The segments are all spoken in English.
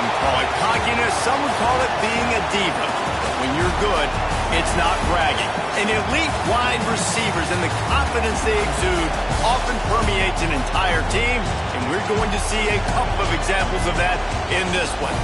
Some call it cockiness, some would call it being a diva. But when you're good, it's not bragging. And elite wide receivers and the confidence they exude often permeates an entire team, and we're going to see a couple of examples of that in this one.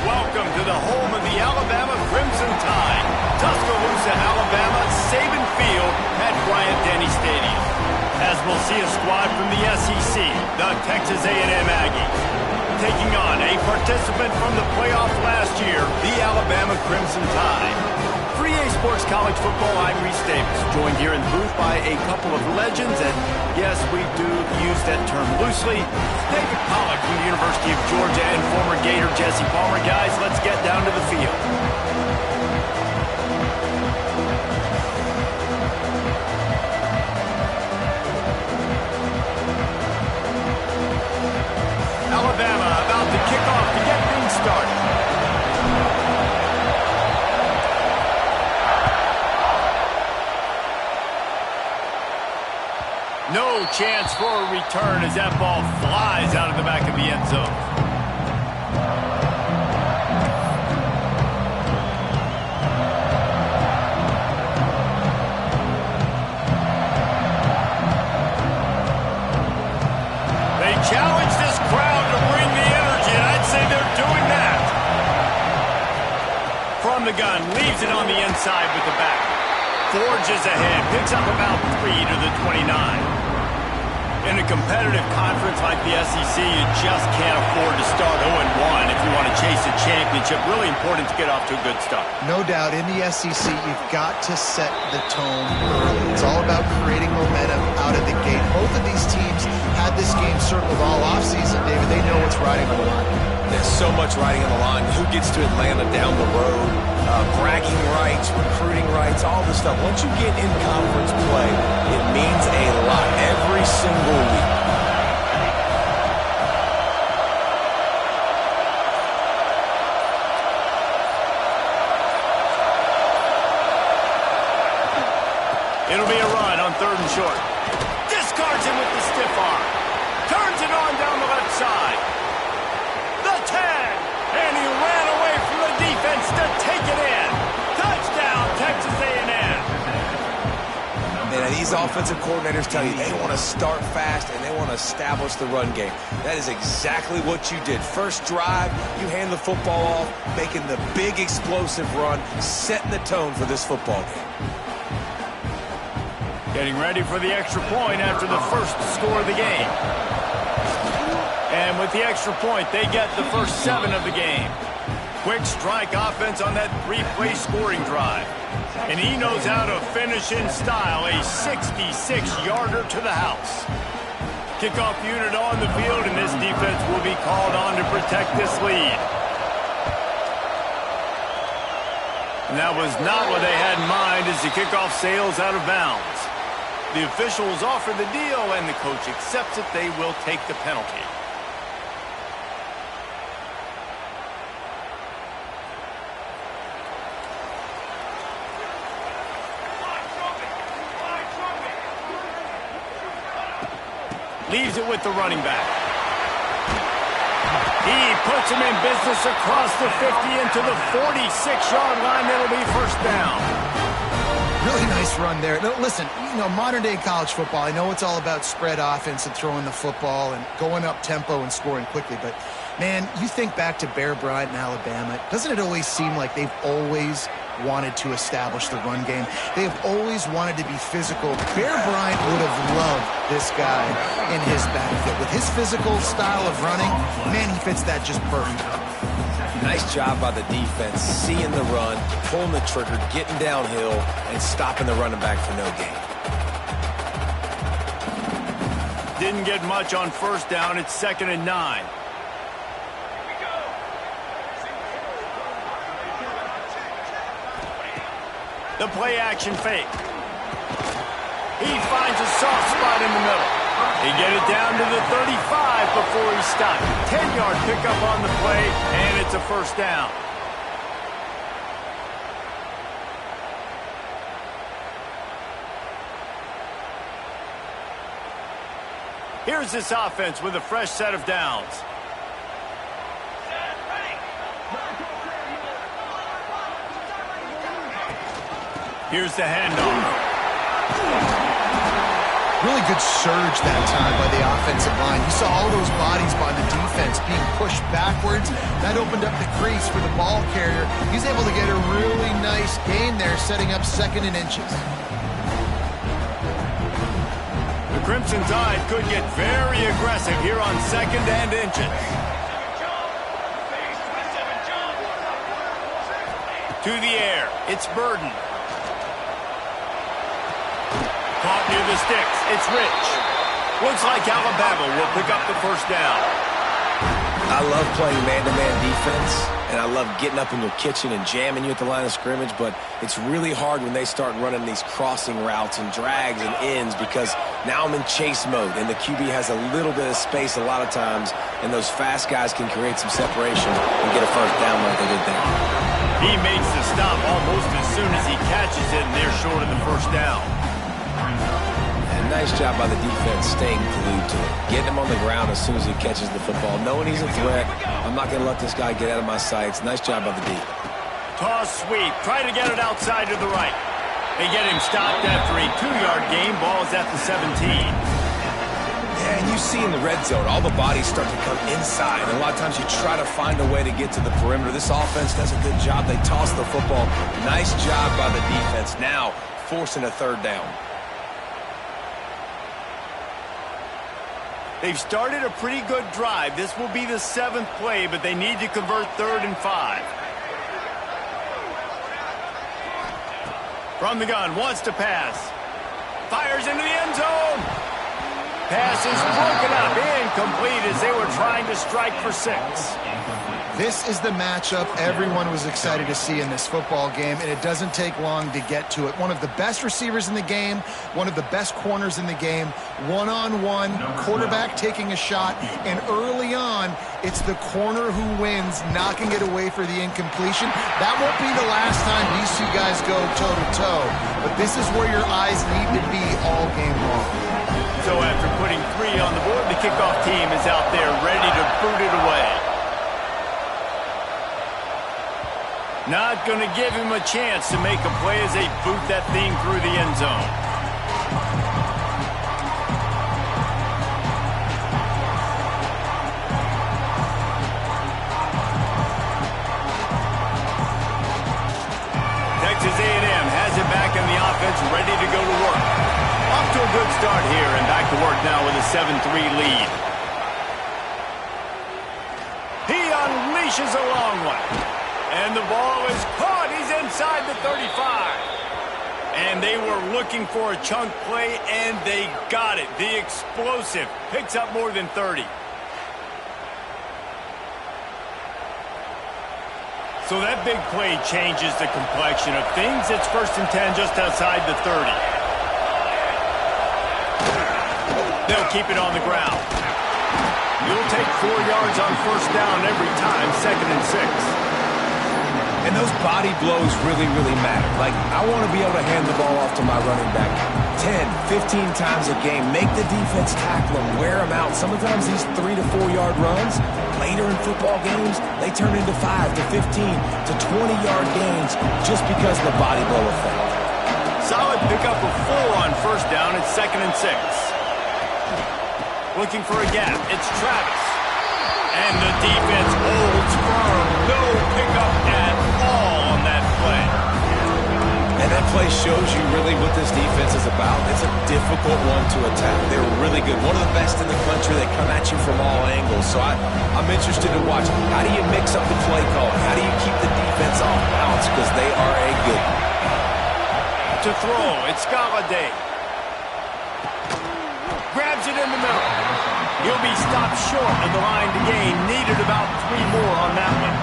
Welcome to the home of the Alabama Crimson Tide, Tuscaloosa, Alabama, Saban Field at Bryant-Denny Stadium. As we'll see a squad from the SEC, the Texas A&M Aggies, taking on a participant from the playoff last year, the Alabama Crimson Tide. 3A Sports College Football, I'm Reese Davis, joined here in the booth by a couple of legends, and yes, we do use that term loosely. David Pollack from the University of Georgia and former Gator Jesse Palmer. Guys, let's get down to the field. Alabama about to kick off to get things started. No chance for a return as that ball flies out of the back of the end zone. They challenge this crowd to bring the energy, and I'd say they're doing that. From the gun, leaves it on the inside with the back. Forges ahead, picks up about 3 to the 29. In a competitive conference like the SEC, you just can't afford to start 0-1 if you want to chase a championship. Really important to get off to a good start. No doubt, in the SEC, you've got to set the tone early. It's all about creating momentum out of the gate. Both of these teams had this game circled all offseason, David. They know what's riding on the line. There's so much riding on the line. Who gets to Atlanta down the road? Bragging rights, recruiting rights, all this stuff. Once you get in conference play, it means a lot every single week. It'll be a run on 3rd and short. Discards him with the stiff arm. Turns it on down the left side. The tag. And he ran away from the defense to take it in. Touchdown, Texas A&M. And these offensive coordinators tell you they want to start fast and they want to establish the run game. That is exactly what you did. First drive, you hand the football off, making the big explosive run, setting the tone for this football game. Getting ready for the extra point after the first score of the game. And with the extra point, they get the first 7 of the game. Quick strike offense on that 3-play scoring drive. And he knows how to finish in style, a 66-yarder to the house. Kickoff unit on the field, and this defense will be called on to protect this lead. And that was not what they had in mind as the kickoff sails out of bounds. The officials offer the deal, and the coach accepts it. They will take the penalty. Leaves it with the running back. He puts him in business across the 50 into the 46-yard line. That'll be first down. Really nice run there. No, listen, modern-day college football, I know it's all about spread offense and throwing the football and going up tempo and scoring quickly, but, man, you think back to Bear Bryant in Alabama, doesn't it always seem like they've always wanted to establish the run game? They have always wanted to be physical. Bear Bryant would have loved this guy in his backfield. With his physical style of running, man, he fits that just perfect. Nice job by the defense, seeing the run, pulling the trigger, getting downhill, and stopping the running back for no gain. Didn't get much on first down. It's 2nd and 9. The play action fake. He finds a soft spot in the middle. He get it down to the 35 before he stopped. 10-yard pickup on the play, and it's a first down. Here's this offense with a fresh set of downs. Here's the handoff. Really good surge that time by the offensive line. You saw all those bodies by the defense being pushed backwards. That opened up the crease for the ball carrier. He's able to get a really nice gain there, setting up 2nd and inches. The Crimson Tide could get very aggressive here on 2nd and inches. To the air, it's Burden. Caught near the sticks, it's Rich. Looks like Alabama will pick up the first down. I love playing man-to-man defense, and I love getting up in your kitchen and jamming you at the line of scrimmage, but it's really hard when they start running these crossing routes and drags and ends because now I'm in chase mode, and the QB has a little bit of space a lot of times, and those fast guys can create some separation and get a first down like they did there. He makes the stop almost as soon as he catches it, and they're short of the first down. And nice job by the defense staying glued to it. Getting him on the ground as soon as he catches the football. Knowing he's a threat, I'm not going to let this guy get out of my sights. Nice job by the D. Toss sweep. Try to get it outside to the right. They get him stopped after a 2-yard gain. Ball is at the 17. Yeah, and you see in the red zone, all the bodies start to come inside. And a lot of times you try to find a way to get to the perimeter. This offense does a good job. They toss the football. Nice job by the defense. Now forcing a 3rd down. They've started a pretty good drive. This will be the 7th play, but they need to convert 3rd and 5. From the gun, wants to pass. Fires into the end zone. Pass is broken up, incomplete as they were trying to strike for 6. This is the matchup everyone was excited to see in this football game, and it doesn't take long to get to it. One of the best receivers in the game, one of the best corners in the game, one-on-one, quarterback taking a shot, and early on, it's the corner who wins, knocking it away for the incompletion. That won't be the last time these two guys go toe-to-toe, but this is where your eyes need to be all game long. So after putting 3 on the board, the kickoff team is out there ready to boot it away. Not going to give him a chance to make a play as they boot that thing through the end zone. Texas A&M has it back in the offense, ready to go to work. Off to a good start here and back to work now with a 7-3 lead. He unleashes a long one. And the ball is caught. He's inside the 35. And they were looking for a chunk play, and they got it. The explosive picks up more than 30. So that big play changes the complexion of things. It's 1st and 10 just outside the 30. They'll keep it on the ground. You'll take 4 yards on 1st down every time, 2nd and 6. And those body blows really, really matter. Like, I want to be able to hand the ball off to my running back 10, 15 times a game. Make the defense tackle them, wear them out. Sometimes these 3 to 4 yard runs, later in football games, they turn into 5 to 15 to 20-yard gains just because of the body blow effect. Solid pickup of 4 on 1st down. It's 2nd and 6. Looking for a gap. It's Travis. And the defense holds firm. No pickup at all on that play. And that play shows you really what this defense is about. It's a difficult one to attack. They're really good. One of the best in the country. They come at you from all angles. So I'm interested to watch. How do you mix up the play calling? How do you keep the defense off balance? Because they are a good one. To throw, it's Galladay. Grabs it in the middle. He'll be stopped short of the line to gain. Needed about 3 more on that one.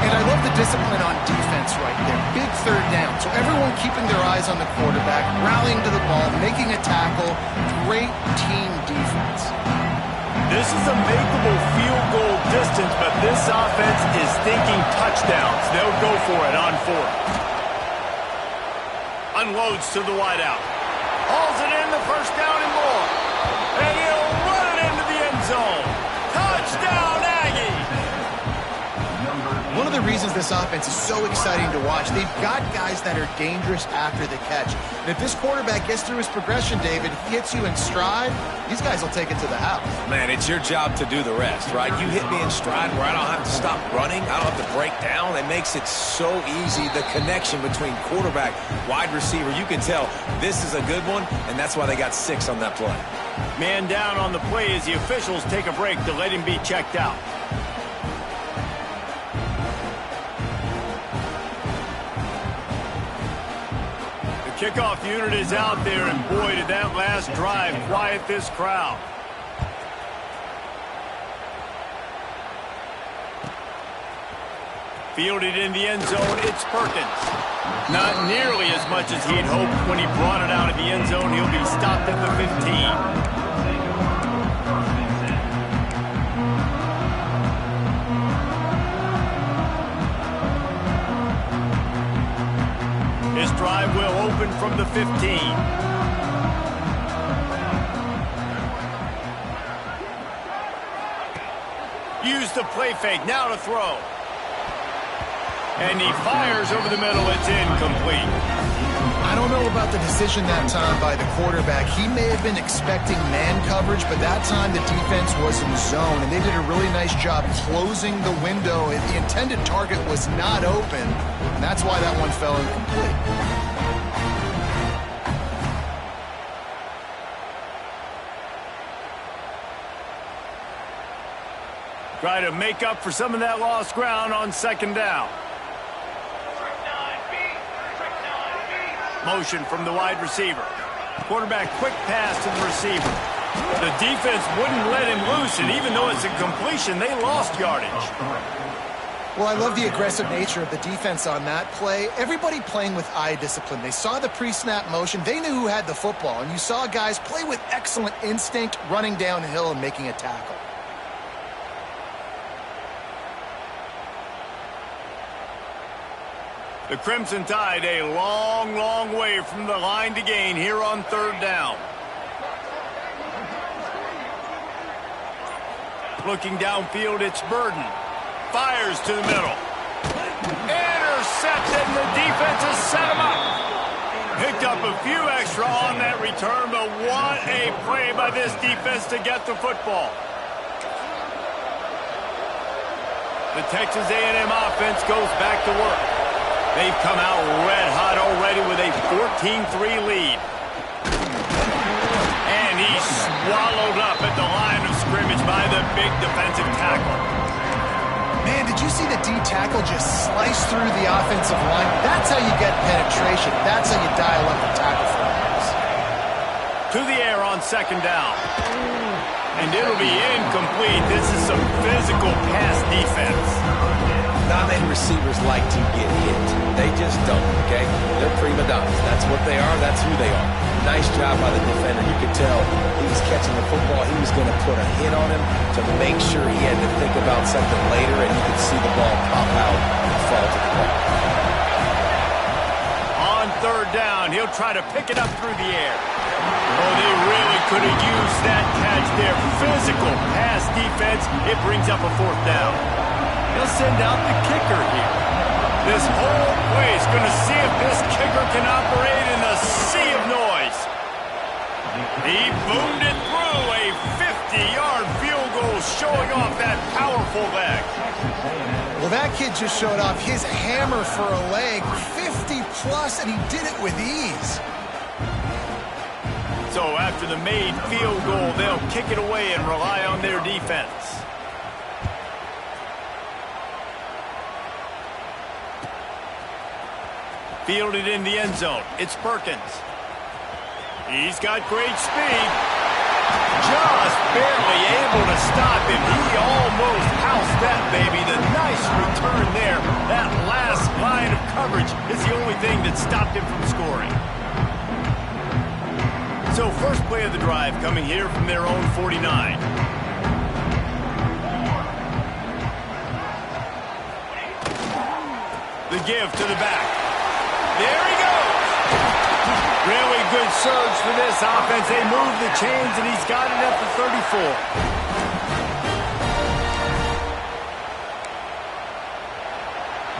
And I love the discipline on defense right there. Big 3rd down. So everyone keeping their eyes on the quarterback, rallying to the ball, making a tackle. Great team defense. This is a makeable field goal distance, but this offense is thinking touchdowns. They'll go for it on 4th. Unloads to the wideout. Hauls it in, the 1st down and more. And he'll run it into the end zone. Touchdown, Aggie! One of the the reasons this offense is so exciting to watch. They've got guys that are dangerous after the catch. And if this quarterback gets through his progression, David, he hits you in stride, these guys will take it to the house. Man, it's your job to do the rest, right? You hit me in stride where I don't have to stop running. I don't have to break down. It makes it so easy. The connection between quarterback, wide receiver, you can tell this is a good one, and that's why they got 6 on that play. Man down on the play as the officials take a break to let him be checked out. The kickoff unit is out there, and boy, did that last drive quiet this crowd. Fielded in the end zone, it's Perkins. Not nearly as much as he'd hoped when he brought it out of the end zone. He'll be stopped at the 15. His drive will open from the 15. Use the play fake, now to throw. And he fires over the middle. It's incomplete. I don't know about the decision that time by the quarterback. He may have been expecting man coverage, but that time the defense was in zone, and they did a really nice job closing the window. The intended target was not open, and that's why that one fell incomplete. Try to make up for some of that lost ground on second down. Motion from the wide receiver. Quarterback quick pass to the receiver. The defense wouldn't let him loose, and even though it's a completion, they lost yardage. Well, I love the aggressive nature of the defense on that play. Everybody playing with eye discipline. They saw the pre-snap motion. They knew who had the football, and you saw guys play with excellent instinct, running downhill and making a tackle. The Crimson Tide a long, long way from the line to gain here on third down. Looking downfield, it's Burden. Fires to the middle. Intercepted, and the defense has set him up. Picked up a few extra on that return, but what a play by this defense to get the football. The Texas A&M offense goes back to work. They've come out red hot already with a 14-3 lead. And he's swallowed up at the line of scrimmage by the big defensive tackle. Man, did you see the D tackle just slice through the offensive line? That's how you get penetration. That's how you dial up the tackle for guys. To the air on second down. And it'll be incomplete. This is some physical pass defense. Not many receivers like to get hit. They just don't, okay? They're prima donnas. That's what they are. That's who they are. Nice job by the defender. You could tell he was catching the football. He was going to put a hit on him to make sure he had to think about something later, and you could see the ball pop out and fall to the ground. On third down, he'll try to pick it up through the air. Oh, they really could have used that catch there. Physical pass defense. It brings up a fourth down. He'll send out the kicker here. This whole place going to see if this kicker can operate in a sea of noise. He boomed it through a 50-yard field goal, showing off that powerful leg. Well, that kid just showed off his hammer for a leg, 50-plus, and he did it with ease. So after the made field goal, they'll kick it away and rely on their defense. Fielded in the end zone. It's Perkins. He's got great speed. Just barely able to stop him. He almost housed that baby. The nice return there. That last line of coverage is the only thing that stopped him from scoring. So first play of the drive coming here from their own 49. The give to the back. There he goes. Really good surge for this offense. They move the chains, and he's got it at the 34.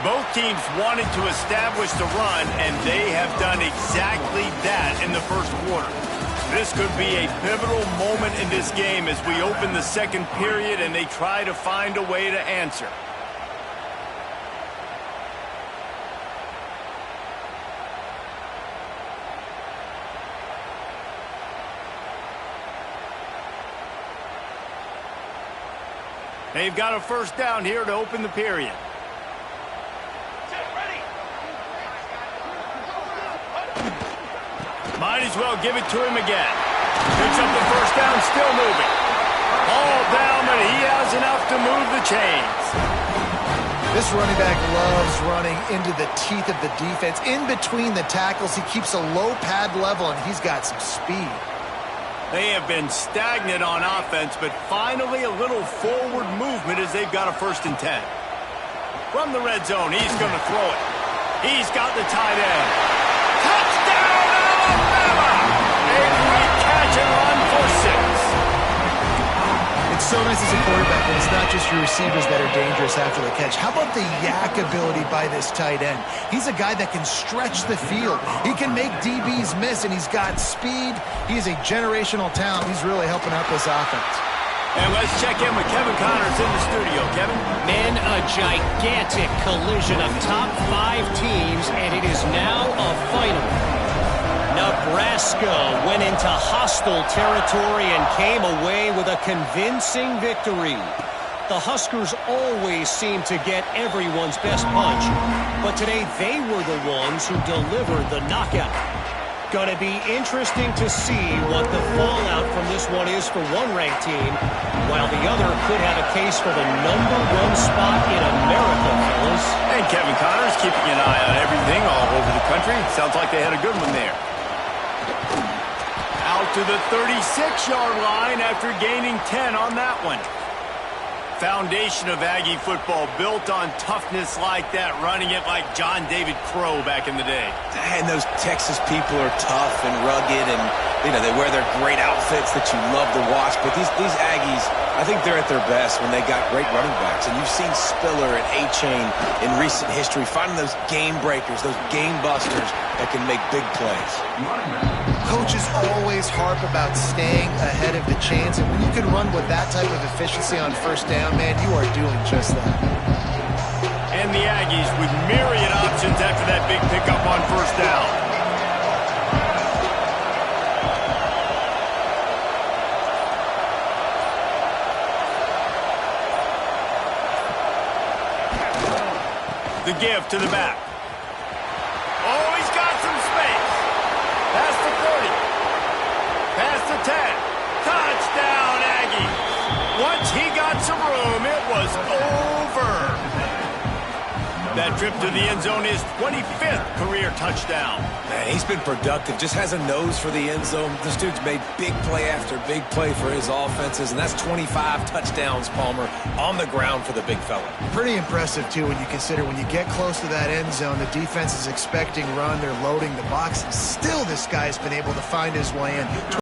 Both teams wanted to establish the run, and they have done exactly that in the first quarter. This could be a pivotal moment in this game as we open the second period and they try to find a way to answer. They've got a first down here to open the period. Might as well give it to him again. Picks up the first down, still moving. All down, but he has enough to move the chains. This running back loves running into the teeth of the defense. In between the tackles, he keeps a low pad level, and he's got some speed. They have been stagnant on offense, but finally a little forward movement as they've got a 1st and 10. From the red zone, he's going to throw it. He's got the tight end. Touchdown, Alabama! A great catch and run for 6. It's so nice as a quarterback when it's not just your receivers that are dangerous after the catch. How about the yak ability by this tight end? He's a guy that can stretch the field. He can make DBs miss, and he's got speed. He's a generational talent. He's really helping out this offense. And let's check in with Kevin Connors in the studio. Kevin? Man, a gigantic collision of top 5 teams, and it is now a final. Nebraska went into hostile territory and came away with a convincing victory. The Huskers always seem to get everyone's best punch, but today they were the ones who delivered the knockout. Going to be interesting to see what the fallout from this one is for one ranked team, while the other could have a case for the #1 spot in America, fellas. And Kevin Connors keeping an eye on everything all over the country. Sounds like they had a good one there. Out to the 36-yard line after gaining 10 on that one. Foundation of Aggie football built on toughness like that, running it like John David Crow back in the day. And those Texas people are tough and rugged, and they wear their great outfits that you love to watch. But these Aggies, I think they're at their best when they got great running backs. And you've seen Spiller and A-Chain in recent history finding those game breakers, those game busters that can make big plays. Coaches always harp about staying ahead of the chains, and when you can run with that type of efficiency on 1st down, man, you are doing just that. And the Aggies with myriad options after that big pickup on 1st down. The give to the back. Oh, he's got some space. Past the 30. Past the 10. Touchdown, Aggies. Once he got some room, it was over. That trip to the end zone is 25th career touchdown. Man, he's been productive. Just has a nose for the end zone. This dude's made big play after big play for his offenses, and that's 25 touchdowns, Palmer, on the ground for the big fella. Pretty impressive, too, when you consider when you get close to that end zone, the defense is expecting run, they're loading the box, and still this guy's been able to find his way in.